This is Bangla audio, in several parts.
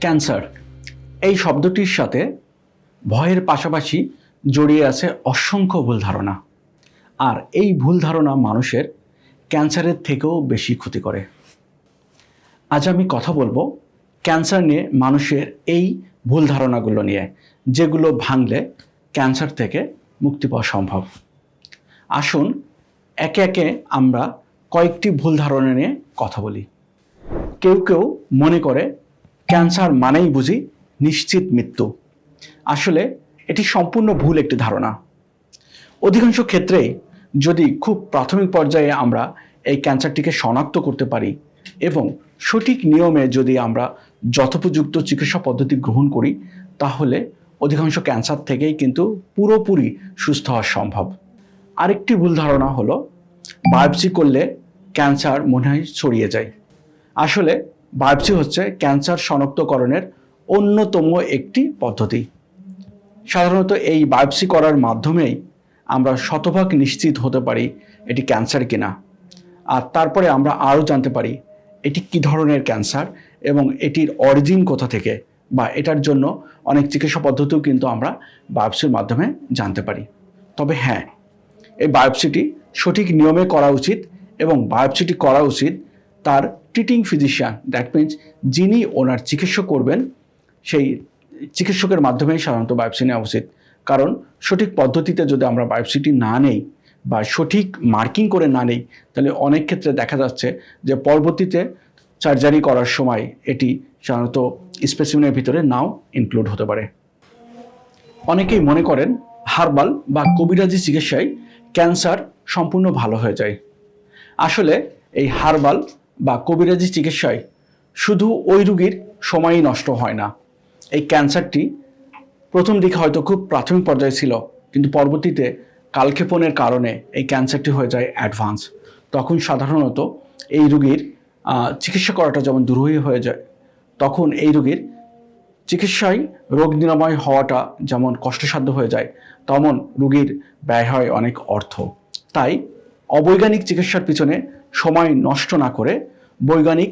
ক্যান্সার এই শব্দটির সাথে ভয়ের পাশাপাশি জড়িয়ে আছে অসংখ্য ভুল ধারণা। আর এই ভুল ধারণা মানুষের ক্যান্সারের থেকেও বেশি ক্ষতি করে। আজ আমি কথা বলবো ক্যান্সার নিয়ে মানুষের এই ভুল ধারণাগুলো নিয়ে, যেগুলো ভাঙলে ক্যান্সার থেকে মুক্তি পাওয়া সম্ভব। আসুন একে একে আমরা কয়েকটি ভুল ধারণা নিয়ে কথা বলি। কেউ কেউ মনে করে ক্যান্সার মানেই বুঝি নিশ্চিত মৃত্যু। আসলে এটি সম্পূর্ণ ভুল একটি ধারণা। অধিকাংশ ক্ষেত্রেই যদি খুব প্রাথমিক পর্যায়ে আমরা এই ক্যান্সারটিকে শনাক্ত করতে পারি এবং সঠিক নিয়মে যদি আমরা যথোপযুক্ত চিকিৎসা পদ্ধতি গ্রহণ করি, তাহলে অধিকাংশ ক্যান্সার থেকেই কিন্তু পুরোপুরি সুস্থ হওয়া সম্ভব। আরেকটি ভুল ধারণা হলো বায়োপসি করলে ক্যান্সার মনে হয় ছড়িয়ে যায়। আসলে বায়োপসি হচ্ছে ক্যান্সার শনাক্তকরণের অন্যতম একটি পদ্ধতি। সাধারণত এই বায়োপসি করার মাধ্যমেই আমরা শতভাগ নিশ্চিত হতে পারি এটি ক্যান্সার কিনা, আর তারপরে আমরা আরও জানতে পারি এটি কী ধরনের ক্যান্সার এবং এটির অরিজিন কোথা থেকে, বা এটার জন্য অনেক চিকিৎসা পদ্ধতিও কিন্তু আমরা বায়োপসির মাধ্যমে জানতে পারি। তবে হ্যাঁ, এই বায়োপসিটি সঠিক নিয়মে করা উচিত এবং বায়োপসিটি করা উচিত তার ট্রিটিং ফিজিশিয়ান, দ্যাট মিনস যিনি ওনার চিকিৎসা করবেন সেই চিকিৎসকের মাধ্যমেই সাধারণত বায়োপসি নেওয়া উচিত। কারণ সঠিক পদ্ধতিতে যদি আমরা বায়োপসিটি না নেই বা সঠিক মার্কিং করে না নেই, তাহলে অনেক ক্ষেত্রে দেখা যাচ্ছে যে পরবর্তীতে সার্জারি করার সময় এটি সাধারণত স্পেসিমেনের ভিতরে নাও ইনক্লুড হতে পারে। অনেকেই মনে করেন হার্বাল বা কবিরাজি চিকিৎসায় ক্যান্সার সম্পূর্ণ ভালো হয়ে যায়। আসলে এই হার্বাল বা কবিরাজি চিকিৎসায় শুধু ওই রোগীর সময়ই নষ্ট হয় না। এই ক্যান্সারটি প্রথম দিকে হয়তো খুব প্রাথমিক পর্যায়ে ছিল, কিন্তু পরবর্তীতে কালক্ষেপণের কারণে এই ক্যান্সারটি হয়ে যায় অ্যাডভান্স। তখন সাধারণত এই রোগীর চিকিৎসা করাটা যেমন দুরূহ হয়ে যায়, তখন এই রোগীর চিকিৎসায় রোগ নিরাময় হওয়াটা যেমন কষ্টসাধ্য হয়ে যায়, তেমন রোগীর ব্যয় হয় অনেক অর্থ। তাই অবৈজ্ঞানিক চিকিৎসার পিছনে সময় নষ্ট না করে বৈজ্ঞানিক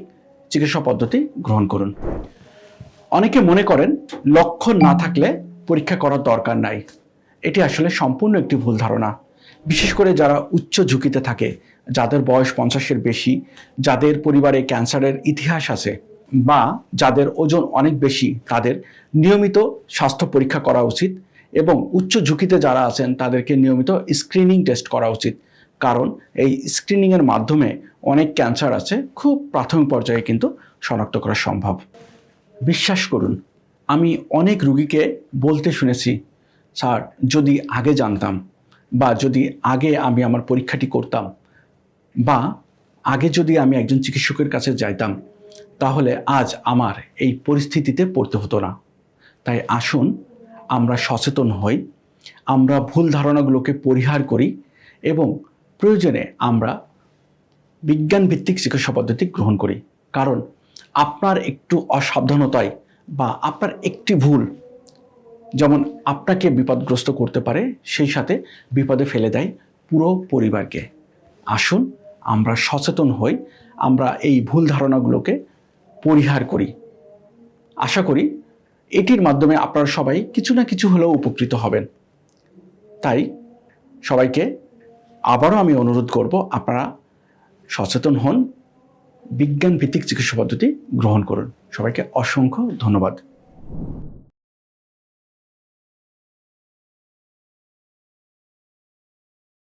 চিকিৎসা পদ্ধতি গ্রহণ করুন। অনেকে মনে করেন লক্ষণ না থাকলে পরীক্ষা করার দরকার নাই। এটি আসলে সম্পূর্ণ একটি ভুল ধারণা। বিশেষ করে যারা উচ্চ ঝুঁকিতে থাকে, যাদের বয়স 50-এর বেশি, যাদের পরিবারে ক্যান্সারের ইতিহাস আছে, বা যাদের ওজন অনেক বেশি, তাদের নিয়মিত স্বাস্থ্য পরীক্ষা করা উচিত এবং উচ্চ ঝুঁকিতে যারা আছেন তাদেরকে নিয়মিত স্ক্রিনিং টেস্ট করা উচিত। কারণ এই স্ক্রিনিংয়ের মাধ্যমে অনেক ক্যান্সার আছে খুব প্রাথমিক পর্যায়ে কিন্তু শনাক্ত করা সম্ভব। বিশ্বাস করুন, আমি অনেক রোগীকে বলতে শুনেছি, স্যার যদি আগে জানতাম, বা যদি আগে আমি আমার পরীক্ষাটি করতাম, বা আগে যদি আমি একজন চিকিৎসকের কাছে যাইতাম, তাহলে আজ আমার এই পরিস্থিতিতে পড়তে হতো না। তাই আসুন আমরা সচেতন হই, আমরা ভুল ধারণাগুলোকে পরিহার করি এবং প্রয়োজনে আমরা বিজ্ঞানভিত্তিক চিকিৎসা পদ্ধতি গ্রহণ করি। কারণ আপনার একটু অসাবধানতায় বা আপনার একটি ভুল যেমন আপনাকে বিপদগ্রস্ত করতে পারে, সেই সাথে বিপদে ফেলে দেয় পুরো পরিবারকে। আসুন আমরা সচেতন হই, আমরা এই ভুল ধারণাগুলোকে পরিহার করি। আশা করি এটির মাধ্যমে আপনারা সবাই কিছু না কিছু হলেও উপকৃত হবেন। তাই সবাইকে আবারও আমি অনুরোধ করব, আপনারা সচেতন হন, বিজ্ঞান ভিত্তিক চিকিৎসা পদ্ধতি গ্রহণ করুন। সবাইকে অসংখ্য ধন্যবাদ।